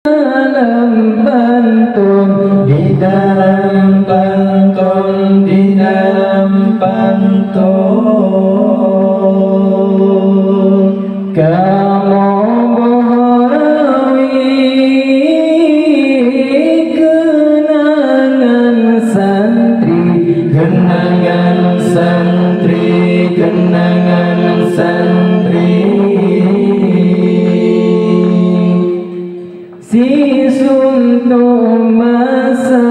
dalam pantun, di dalam pantun, di dalam pantun. Kamu bohrawi kenangan santri, kenangan santri, kenangan santri. Si suntuk masa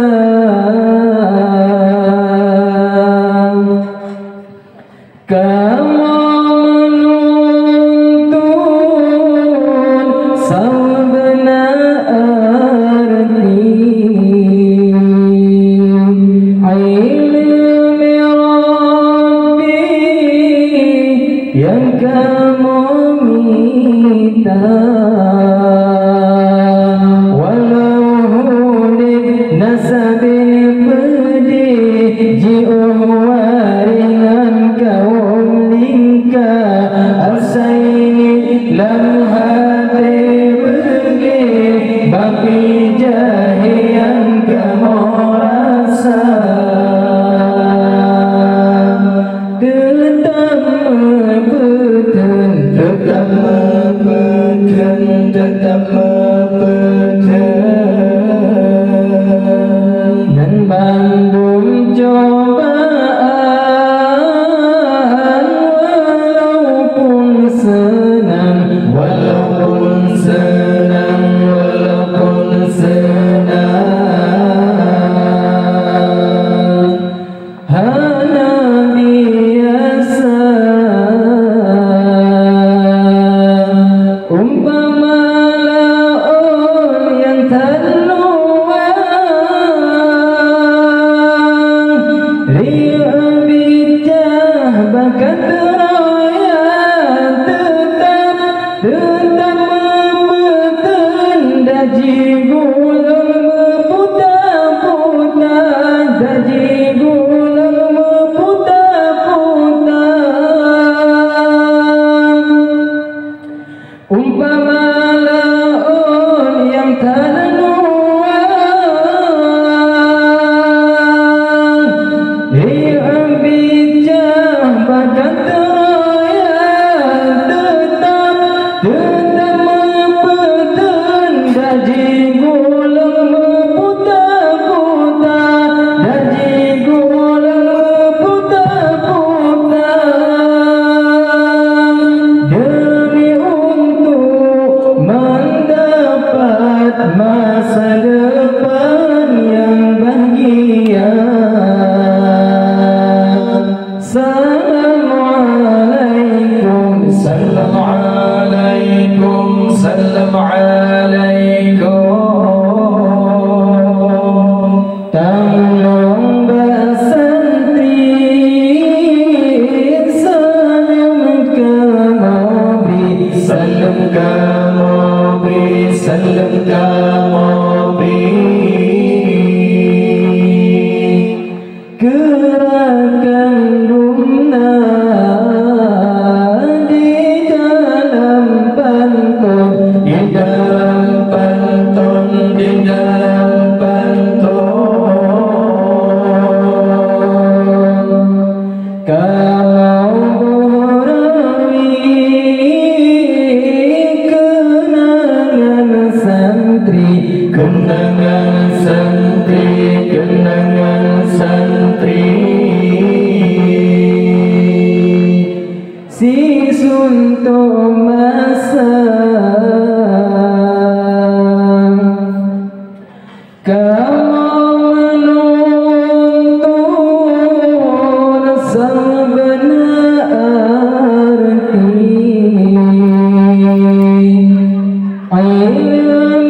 kamu menuntun sebenar arti ilmu Rabbi yang kamu minta. Nasabin pedih ji'uh waringan kaum lingka asaini lam hati begih bapi jahian kamu rasa tetap mepeten, tetap mepeten, tetap mepeten. Bandung cobaan walaupun senang, walaupun senang, walaupun senang, hanya biasa umpama laut yang terluar. Bakat raya tetap mempeten daji gulang meputa-puta, daji gulang meputa-puta. Umpama laut yang bakat raya tetap mempeten daji gulang meputa-puta, daji gulang meputa-puta. Demi untuk mendapat masa depan yang bahagia. Assalamualaikum, assalamualaikum, assalamualaikum. Tanggung basantri salam kamu beri, salam kamu beri, salam kamu beri. Gerakan lumna di dalam pantun, di dalam pantun, di dalam pantun. Kalau bohrawi kenangan santri, kenangan santri, kenangan santri. Si suntuk masa kamu menuntun sebenar arti ilmu